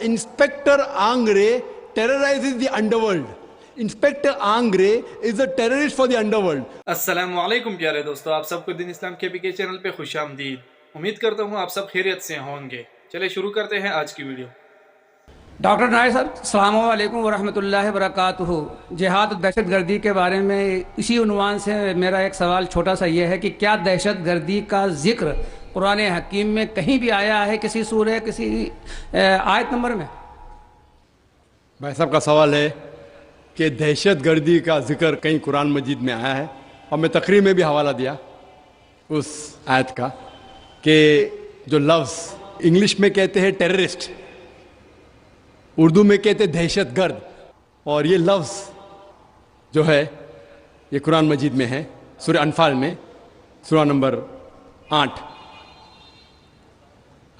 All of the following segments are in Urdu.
Inspector Angre terrorizes the underworld. Inspector Angre is a terrorist for the underworld. السلام علیکم پیارے دوستو، آپ سب کو دین اسلام کے PK چینل پہ خوش آمدید۔ امید کرتا ہوں آپ سب خیریت سے ہوں گے۔ چلے شروع کرتے ہیں آج کی ویڈیو۔ ڈاکٹر نائر صاحب السلام علیکم ورحمۃ اللہ وبرکاتہ۔ جہاد و دہشت گردی کے بارے میں اسی عنوان سے میرا ایک سوال چھوٹا سا یہ ہے کہ کیا دہشت گردی کا ذکر قرآن حکیم میں کہیں بھی آیا ہے، کسی سورہ، کسی آیت نمبر میں؟ بھائی صاحب کا سوال ہے کہ دہشت گردی کا ذکر کہیں قرآن مجید میں آیا ہے، اور میں تقریر میں بھی حوالہ دیا اس آیت کا کہ جو لفظ انگلش میں کہتے ہیں ٹیررسٹ، اردو میں کہتے ہیں دہشت گرد، اور یہ لفظ جو ہے یہ قرآن مجید میں ہے، سورہ انفال میں سورہ نمبر 8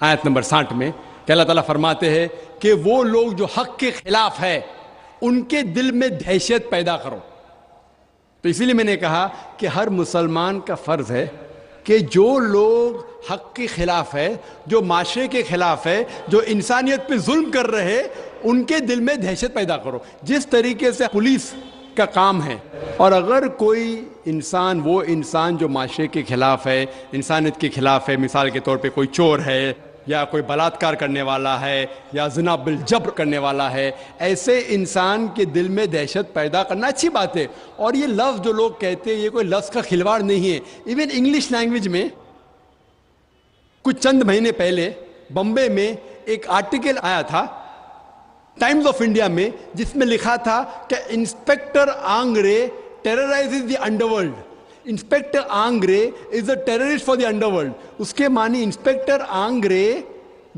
آیت نمبر 60 میں کہ اللہ تعالیٰ فرماتے ہیں کہ وہ لوگ جو حق کے خلاف ہے ان کے دل میں دہشت پیدا کرو۔ تو اسی لیے میں نے کہا کہ ہر مسلمان کا فرض ہے کہ جو لوگ حق کے خلاف ہے، جو معاشرے کے خلاف ہے، جو انسانیت پہ ظلم کر رہے، ان کے دل میں دہشت پیدا کرو، جس طریقے سے پولیس کا کام ہے۔ اور اگر کوئی انسان، وہ انسان جو معاشرے کے خلاف ہے، انسانیت کے خلاف ہے، مثال کے طور پہ کوئی چور ہے یا کوئی بلاತ್ಕಾರ کرنے والا ہے یا زنا بالجبر کرنے والا ہے، ایسے انسان کے دل میں دہشت پیدا کرنا اچھی بات ہے۔ اور یہ لفظ جو لوگ کہتے ہیں یہ کوئی لفظ کا کھلواڑ نہیں ہے۔ ایون انگلش لینگویج میں کچھ چند مہینے پہلے بمبے میں ایک آرٹیکل آیا تھا ٹائمز آف انڈیا میں، جس میں لکھا تھا کہ inspector Angre terrorises the underworld. Inspector Angre is a terrorist for the underworld. اس کے معنی انسپیکٹر آنگرے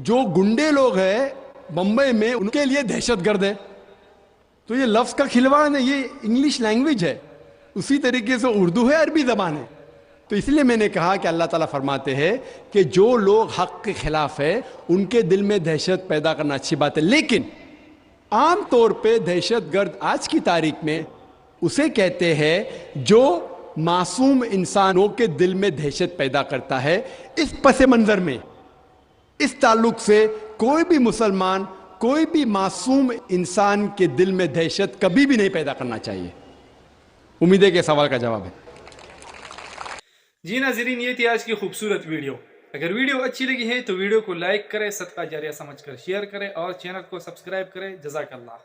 جو گنڈے لوگ ہیں بمبئی میں، ان کے لیے دہشت گرد ہے۔ تو یہ لفظ کا کھلواڑ ہے، یہ انگلش لینگویج ہے، اسی طریقے سے اردو ہے، عربی زبان ہے۔ تو اس لیے میں نے کہا کہ اللہ تعالیٰ فرماتے ہیں کہ جو لوگ حق کے خلاف ہے ان کے دل میں دہشت پیدا کرنا اچھی بات ہے، لیکن عام طور پہ دہشت گرد آج کی تاریخ میں اسے کہتے ہیں جو معصوم انسانوں کے دل میں دہشت پیدا کرتا ہے۔ اس پس منظر میں، اس تعلق سے کوئی بھی مسلمان، کوئی بھی معصوم انسان کے دل میں دہشت کبھی بھی نہیں پیدا کرنا چاہیے۔ امید ہے کہ سوال کا جواب ہے۔ جی ناظرین، یہ تھی آج کی خوبصورت ویڈیو۔ اگر ویڈیو اچھی لگی ہے تو ویڈیو کو لائک کریں، صدقہ جاریہ سمجھ کر شیئر کریں اور چینل کو سبسکرائب کریں۔ جزاک اللہ۔